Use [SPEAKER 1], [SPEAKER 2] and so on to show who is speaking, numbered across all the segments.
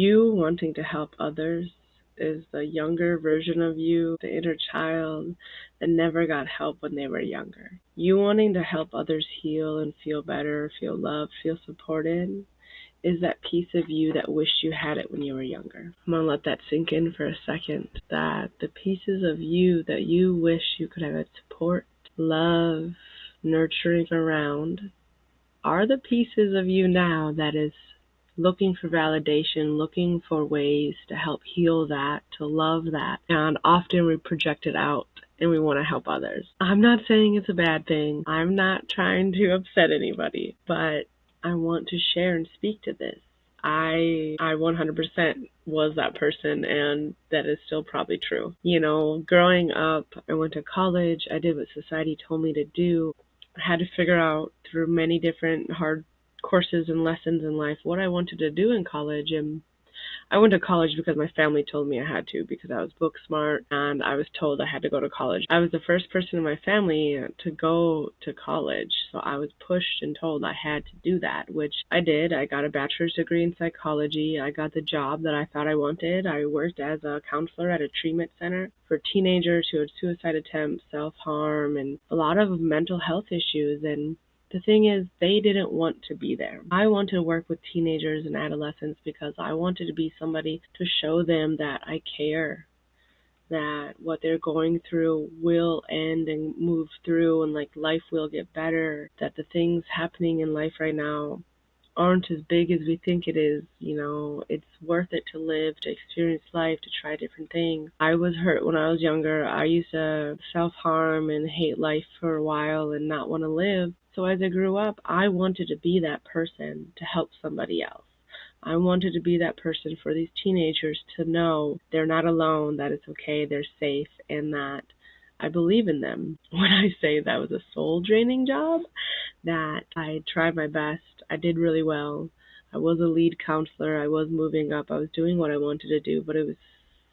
[SPEAKER 1] You wanting to help others is the younger version of you, the inner child that never got help when they were younger. You wanting to help others heal and feel better, feel loved, feel supported is that piece of you that wished you had it when you were younger. I'm going to let that sink in for a second, that the pieces of you that you wish you could have had support, love, nurturing around are the pieces of you now that is looking for validation, looking for ways to help heal that, to love that. And often we project it out and we want to help others. I'm not saying it's a bad thing. I'm not trying to upset anybody, but I want to share and speak to this. I 100% was that person, and that is still probably true. You know, growing up, I went to college. I did what society told me to do. I had to figure out through many different hard courses and lessons in life what I wanted to do in college. And I went to college because my family told me I had to, because I was book smart and I was told I had to go to college. I was the first person in my family to go to college, so I was pushed and told I had to do that, which I did. I got a bachelor's degree in psychology. I got the job that I thought I wanted. I worked as a counselor at a treatment center for teenagers who had suicide attempts, self-harm, and a lot of mental health issues. And the thing is, they didn't want to be there. I wanted to work with teenagers and adolescents because I wanted to be somebody to show them that I care, that what they're going through will end and move through, and like life will get better, that the things happening in life right now aren't as big as we think it is. You know, it's worth it to live, to experience life, to try different things. I was hurt when I was younger. I used to self-harm and hate life for a while and not want to live. So as I grew up, I wanted to be that person to help somebody else. I wanted to be that person for these teenagers to know they're not alone, that it's okay, they're safe, and that I believe in them. When I say that was a soul-draining job, that I tried my best. I did really well. I was a lead counselor. I was moving up. I was doing what I wanted to do, but it was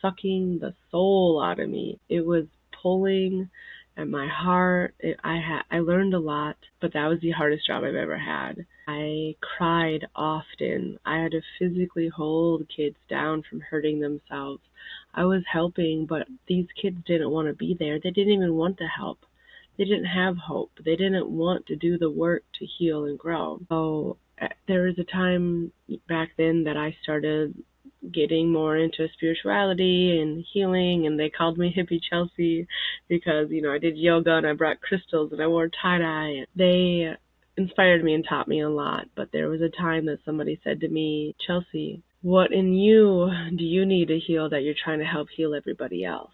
[SPEAKER 1] sucking the soul out of me. It was pulling at my heart. I learned a lot, but that was the hardest job I've ever had. I cried often. I had to physically hold kids down from hurting themselves. I was helping, but these kids didn't want to be there. They didn't even want to help. They didn't have hope. They didn't want to do the work to heal and grow. So there was a time back then that I started getting more into spirituality and healing, and they called me Hippie Chelsey because, you know, I did yoga and I brought crystals and I wore tie-dye. They inspired me and taught me a lot. But there was a time that somebody said to me, Chelsey, what in you do you need to heal that you're trying to help heal everybody else?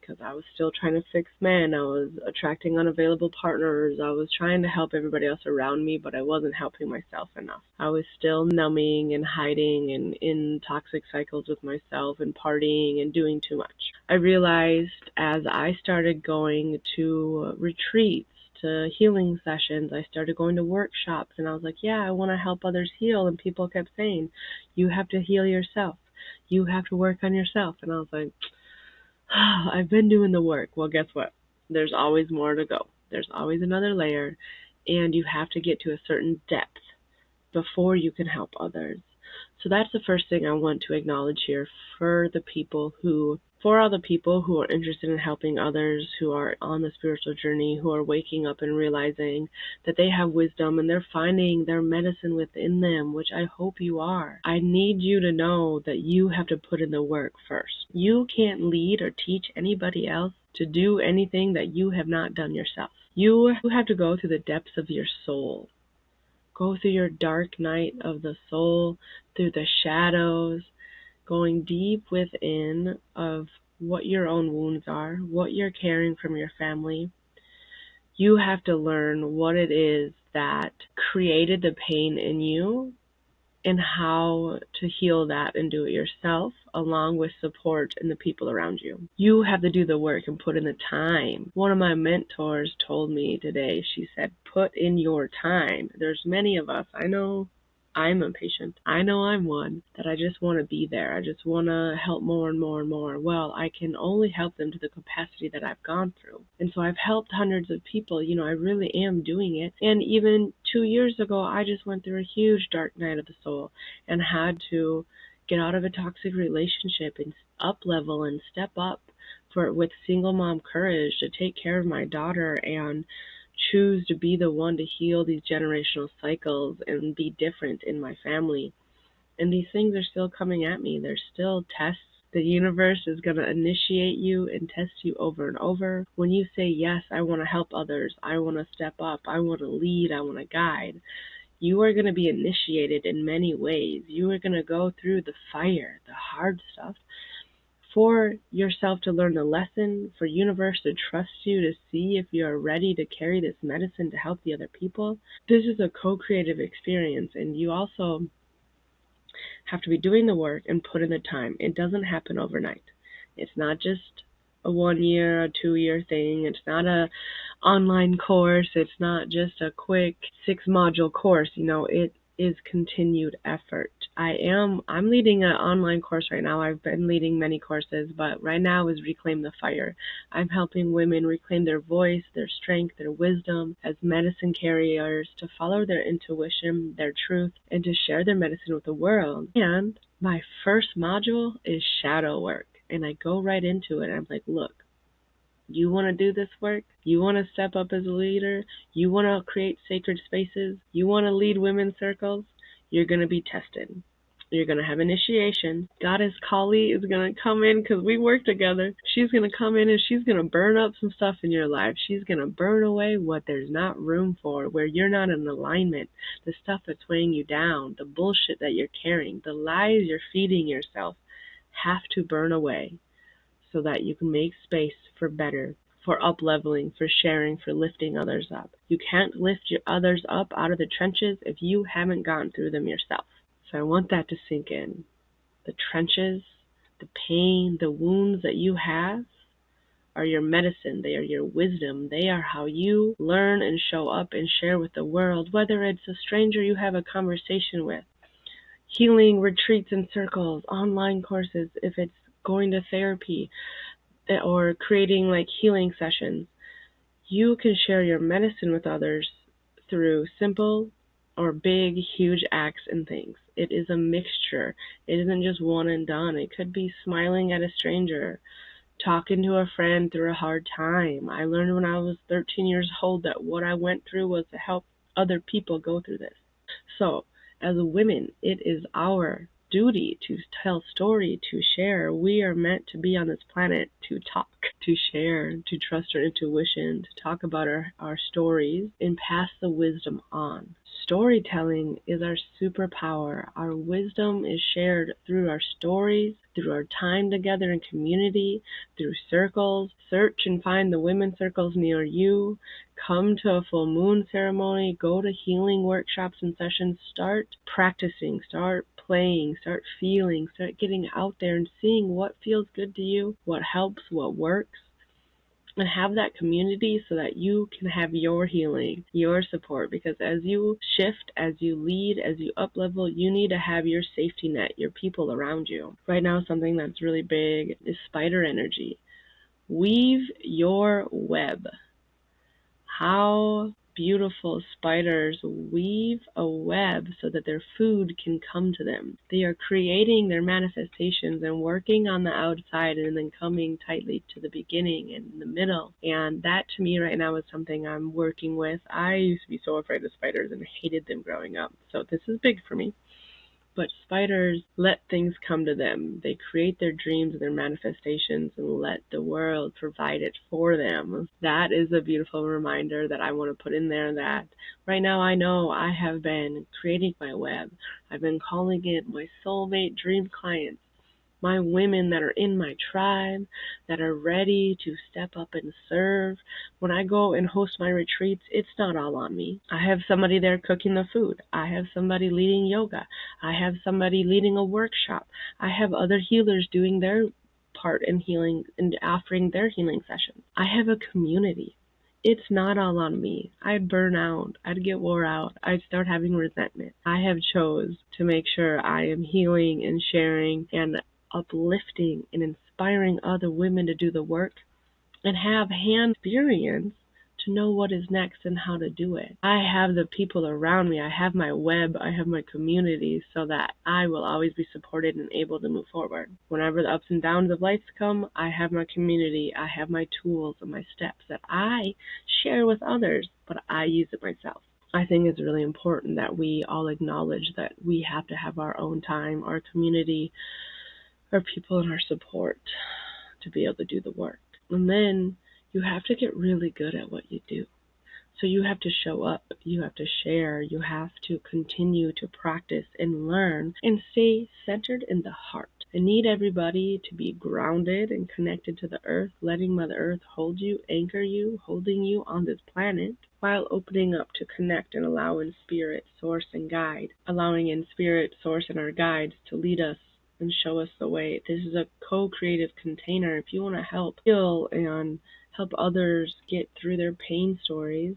[SPEAKER 1] Because I was still trying to fix men. I was attracting unavailable partners. I was trying to help everybody else around me, but I wasn't helping myself enough. I was still numbing and hiding and in toxic cycles with myself and partying and doing too much. I realized as I started going to retreats, to healing sessions, I started going to workshops, and I was like, yeah, I want to help others heal. And people kept saying, you have to heal yourself. You have to work on yourself. And I was like, I've been doing the work. Well, guess what? There's always more to go. There's always another layer, and you have to get to a certain depth before you can help others. So that's the first thing I want to acknowledge here for all the people who are interested in helping others, who are on the spiritual journey, who are waking up and realizing that they have wisdom and they're finding their medicine within them, which I hope you are. I need you to know that you have to put in the work first. You can't lead or teach anybody else to do anything that you have not done yourself. You have to go through the depths of your soul. Go through your dark night of the soul, through the shadows, going deep within of what your own wounds are, what you're carrying from your family. You have to learn what it is that created the pain in you and how to heal that and do it yourself, along with support and the people around you. You have to do the work and put in the time. One of my mentors told me today, she said, put in your time. There's many of us, I know I'm impatient. I know I'm one, that I just want to be there. I just want to help more and more and more. Well, I can only help them to the capacity that I've gone through. And so I've helped hundreds of people. You know, I really am doing it. And even 2 years ago, I just went through a huge dark night of the soul and had to get out of a toxic relationship and up level and step up for with single mom courage to take care of my daughter and choose to be the one to heal these generational cycles and be different in my family. And these things are still coming at me. There's still tests. The universe is going to initiate you and test you over and over. When you say, yes, I want to help others, I want to step up, I want to lead, I want to guide, you are going to be initiated in many ways. You are going to go through the fire, the hard stuff, for yourself to learn the lesson, for universe to trust you to see if you are ready to carry this medicine to help the other people. This is a co-creative experience, and you also have to be doing the work and put in the time. It doesn't happen overnight. It's not just a 1 year, a 2 year thing. It's not a online course. It's not just a quick 6 module course. It is continued effort. I'm leading an online course right now. I've been leading many courses, but right now is Reclaim the Fire. I'm helping women reclaim their voice, their strength, their wisdom as medicine carriers, to follow their intuition, their truth, and to share their medicine with the world. And my first module is shadow work. And I go right into it. I'm like, look, you want to do this work? You want to step up as a leader? You want to create sacred spaces? You want to lead women's circles? You're going to be tested. You're going to have initiation. Goddess Kali is going to come in because we work together. She's going to come in and she's going to burn up some stuff in your life. She's going to burn away what there's not room for, where you're not in alignment, the stuff that's weighing you down, the bullshit that you're carrying, the lies you're feeding yourself have to burn away so that you can make space for better, for up-leveling, for sharing, for lifting others up. You can't lift your others up out of the trenches if you haven't gone through them yourself. So I want that to sink in. The trenches, the pain, the wounds that you have are your medicine. They are your wisdom. They are how you learn and show up and share with the world, whether it's a stranger you have a conversation with, healing retreats and circles, online courses, if it's going to therapy, or creating like healing sessions. You can share your medicine with others through simple or big, huge acts and things. It is a mixture. It isn't just one and done. It could be smiling at a stranger, talking to a friend through a hard time. I learned when I was 13 years old that what I went through was to help other people go through this. So, as women, it is our duty to tell story, to share. We are meant to be on this planet to talk, to share, to trust our intuition, to talk about our stories and pass the wisdom on. Storytelling is our superpower. Our wisdom is shared through our stories, through our time together in community, through circles. Search and find the women's circles near you. Come to a full moon ceremony. Go to healing workshops and sessions. Start practicing. Start playing. Start feeling. Start getting out there and seeing what feels good to you, what helps, what works. And have that community so that you can have your healing, your support. Because as you shift, as you lead, as you up level, you need to have your safety net, your people around you. Right now, something that's really big is spider energy. Weave your web. How beautiful spiders weave a web so that their food can come to them. They are creating their manifestations and working on the outside and then coming tightly to the beginning and the middle. And that to me right now is something I'm working with. I used to be so afraid of spiders and hated them growing up. So this is big for me. But spiders let things come to them. They create their dreams and their manifestations and let the world provide it for them. That is a beautiful reminder that I want to put in there, that right now I know I have been creating my web. I've been calling it my soulmate dream clients. My women that are in my tribe, that are ready to step up and serve. When I go and host my retreats, it's not all on me. I have somebody there cooking the food. I have somebody leading yoga. I have somebody leading a workshop. I have other healers doing their part in healing and offering their healing sessions. I have a community. It's not all on me. I'd burn out. I'd get wore out. I'd start having resentment. I have chose to make sure I am healing and sharing and uplifting and inspiring other women to do the work and have hand experience to know what is next and how to do it. I have the people around me. I have my web. I have my community so that I will always be supported and able to move forward. Whenever the ups and downs of life come, I have my community. I have my tools and my steps that I share with others, but I use it myself. I think it's really important that we all acknowledge that we have to have our own time, our community, our people, and our support to be able to do the work. And then you have to get really good at what you do. So you have to show up, you have to share, you have to continue to practice and learn and stay centered in the heart. I need everybody to be grounded and connected to the earth, letting Mother Earth hold you, anchor you, holding you on this planet, while opening up to connect and allow in spirit, source, and guide. Allowing in spirit, source, and our guides to lead us and show us the way. This is a co-creative container. If you want to help heal and help others get through their pain stories,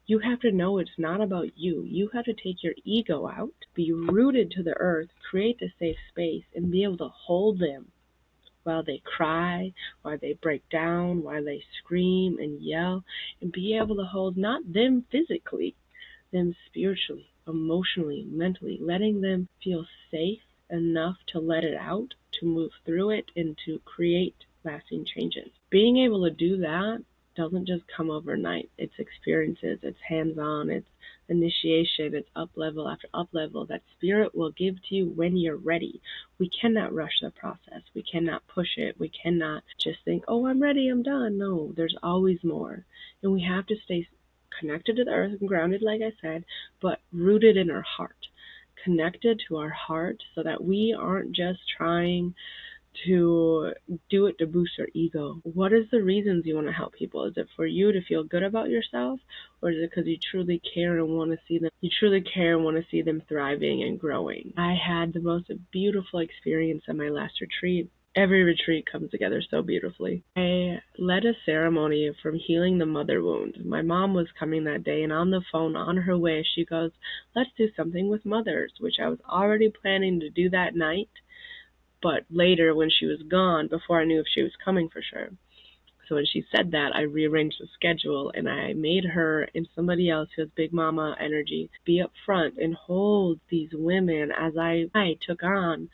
[SPEAKER 1] you have to know it's not about you. You have to take your ego out, be rooted to the earth, create the safe space, and be able to hold them while they cry, while they break down, while they scream and yell, and be able to hold not them physically, them spiritually, emotionally, mentally, letting them feel safe enough to let it out, to move through it, and to create lasting changes. Being able to do that doesn't just come overnight. It's experiences, it's hands-on, it's initiation, it's up level after up level that spirit will give to you when you're ready. We cannot rush the process. We cannot push it. We cannot just think, oh, I'm ready, I'm done. No, there's always more. And we have to stay connected to the earth and grounded, like I said, but rooted in our heart, connected to our heart so that we aren't just trying to do it to boost our ego. What is the reasons you want to help people? Is it for you to feel good about yourself, or is it because you truly care and want to see them? You truly care and want to see them thriving and growing. I had the most beautiful experience at my last retreat. Every retreat comes together so beautifully. I led a ceremony from healing the mother wound. My mom was coming that day, and on the phone on her way, she goes, let's do something with mothers, which I was already planning to do that night. But later when she was gone, before I knew if she was coming for sure. So when she said that, I rearranged the schedule and I made her and somebody else who has big mama energy be up front and hold these women as I took on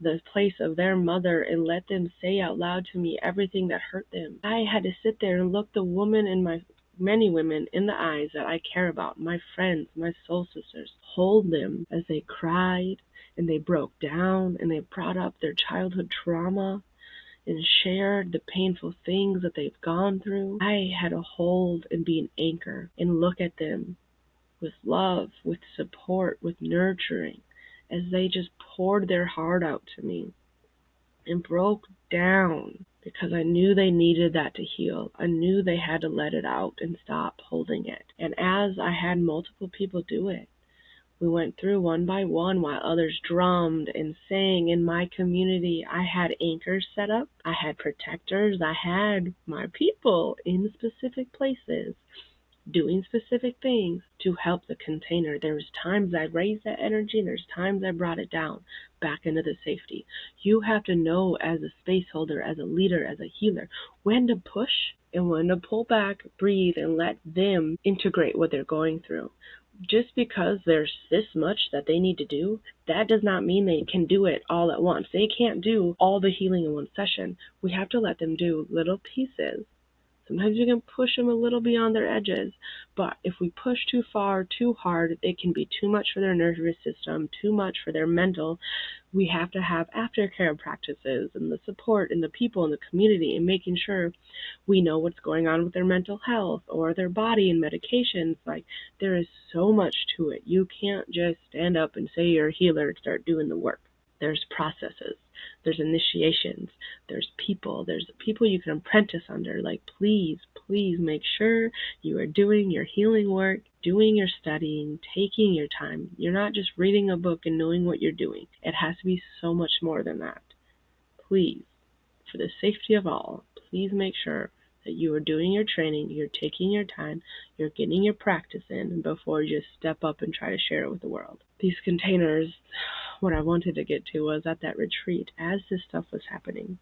[SPEAKER 1] the place of their mother and let them say out loud to me everything that hurt them. I had to sit there and look the woman in my many women in the eyes that I care about, my friends, my soul sisters, hold them as they cried and they broke down and they brought up their childhood trauma and shared the painful things that they've gone through. I had to hold and be an anchor and look at them with love, with support, with nurturing, as they just poured their heart out to me and broke down because I knew they needed that to heal. I knew they had to let it out and stop holding it. And as I had multiple people do it, we went through one by one while others drummed and sang. In my community, I had anchors set up. I had protectors. I had my people in specific places doing specific things to help the container. There was times I raised that energy and there's times I brought it down back into the safety. You have to know as a space holder, as a leader, as a healer, when to push and when to pull back, breathe, and let them integrate what they're going through. Just because there's this much that they need to do, that does not mean they can do it all at once. They can't do all the healing in one session. We have to let them do little pieces. Sometimes you can push them a little beyond their edges, but if we push too far, too hard, it can be too much for their nervous system, too much for their mental. We have to have aftercare practices and the support and the people in the community and making sure we know what's going on with their mental health or their body and medications. Like, there is so much to it. You can't just stand up and say you're a healer and start doing the work. There's processes, there's initiations, there's people you can apprentice under. Like, please make sure you are doing your healing work, doing your studying, taking your time. You're not just reading a book and knowing what you're doing. It has to be so much more than that. Please, for the safety of all, please make sure that you are doing your training, you're taking your time, you're getting your practice in before you just step up and try to share it with the world. These containers, what I wanted to get to was at that retreat, as this stuff was happening,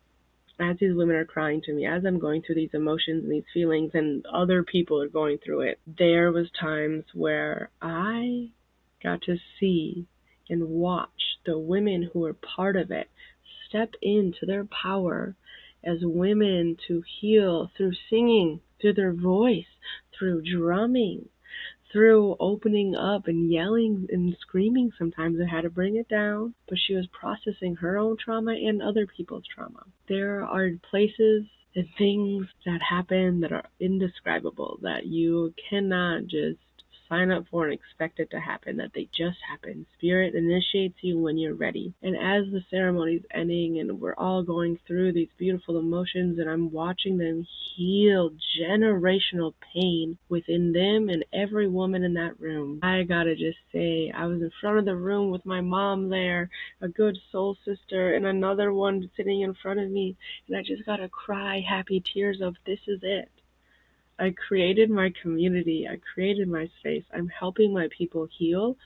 [SPEAKER 1] as these women are crying to me, as I'm going through these emotions and these feelings, and other people are going through it, there was times where I got to see and watch the women who were part of it step into their power as women to heal through singing, through their voice, through drumming, through opening up and yelling and screaming. Sometimes I had to bring it down, but she was processing her own trauma and other people's trauma. There are places and things that happen that are indescribable, that you cannot just sign up for and expect it to happen, that they just happen. Spirit initiates you when you're ready. And as the ceremony's ending and we're all going through these beautiful emotions and I'm watching them heal generational pain within them and every woman in that room, I gotta just say, I was in front of the room with my mom there, a good soul sister, and another one sitting in front of me, and I just gotta cry happy tears of this is it. I created my community. I created my space. I'm helping my people heal.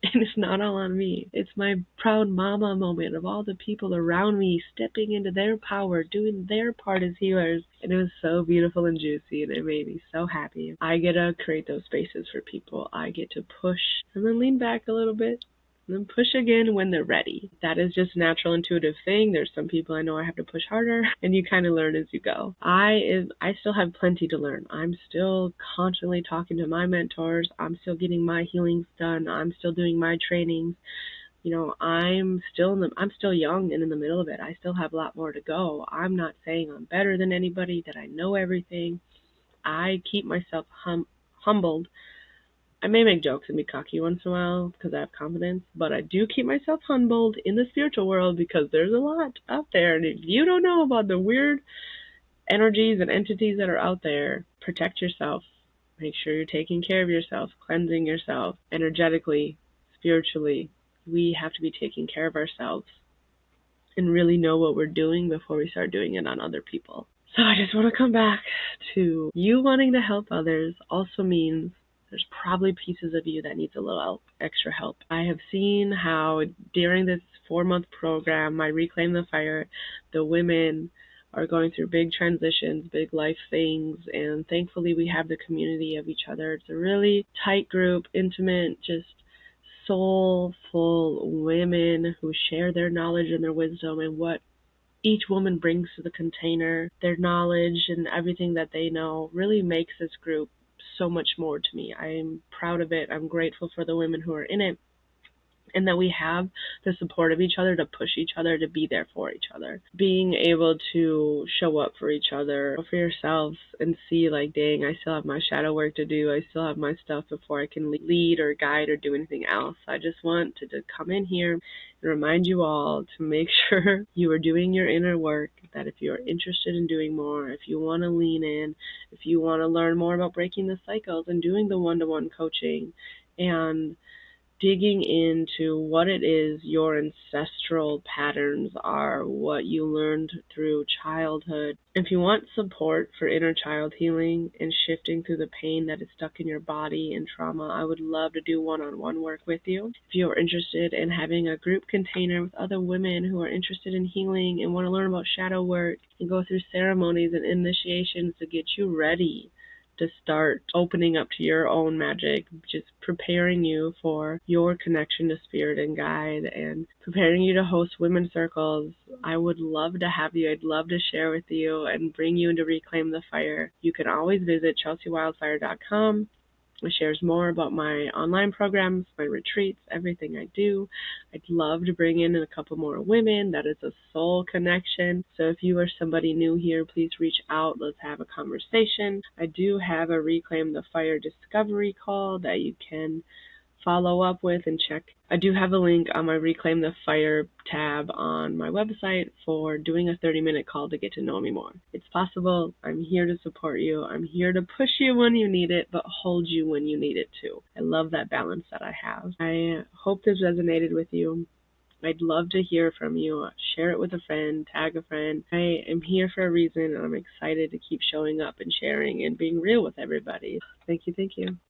[SPEAKER 1] And it's not all on me. It's my proud mama moment of all the people around me stepping into their power, doing their part as healers. And it was so beautiful and juicy, and it made me so happy. I get to create those spaces for people. I get to push and then lean back a little bit and then push again when they're ready. That is just a natural, intuitive thing. There's some people I know I have to push harder, and you kind of learn as you go. I still have plenty to learn. I'm still constantly talking to my mentors. I'm still getting my healings done. I'm still doing my trainings. I'm still young and in the middle of it. I still have a lot more to go. I'm not saying I'm better than anybody, that I know everything. I keep myself humbled. I may make jokes and be cocky once in a while because I have confidence, but I do keep myself humbled in the spiritual world because there's a lot out there. And if you don't know about the weird energies and entities that are out there, protect yourself. Make sure you're taking care of yourself, cleansing yourself energetically, spiritually. We have to be taking care of ourselves and really know what we're doing before we start doing it on other people. So I just want to come back to you wanting to help others also means there's probably pieces of you that needs a little extra help. I have seen how during this 4-month program, my Reclaim the Fire, the women are going through big transitions, big life things, and thankfully we have the community of each other. It's a really tight group, intimate, just soulful women who share their knowledge and their wisdom and what each woman brings to the container. Their knowledge and everything that they know really makes this group so much more to me. I'm proud of it. I'm grateful for the women who are in it, and that we have the support of each other to push each other, to be there for each other. Being able to show up for each other, for yourselves, and see like, dang, I still have my shadow work to do. I still have my stuff before I can lead or guide or do anything else. I just want to come in here and remind you all to make sure you are doing your inner work, that if you're interested in doing more, if you want to lean in, if you want to learn more about breaking the cycles and doing the one-to-one coaching and digging into what it is your ancestral patterns are, what you learned through childhood. If you want support for inner child healing and shifting through the pain that is stuck in your body and trauma, I would love to do one-on-one work with you. If you are interested in having a group container with other women who are interested in healing and want to learn about shadow work and go through ceremonies and initiations to get you ready to start opening up to your own magic, just preparing you for your connection to spirit and guide, and preparing you to host women's circles. I would love to have you. I'd love to share with you and bring you into Reclaim the Fire. You can always visit ChelseaWildfire.com. It shares more about my online programs, my retreats, everything I do. I'd love to bring in a couple more women. That is a soul connection. So if you are somebody new here, please reach out. Let's have a conversation. I do have a Reclaim the Fire discovery call that you can follow up with and check. I do have a link on my Reclaim the Fire tab on my website for doing a 30-minute call to get to know me more. It's possible. I'm here to support you. I'm here to push you when you need it, but hold you when you need it too. I love that balance that I have. I hope this resonated with you. I'd love to hear from you. Share it with a friend, tag a friend. I am here for a reason, and I'm excited to keep showing up and sharing and being real with everybody. Thank you.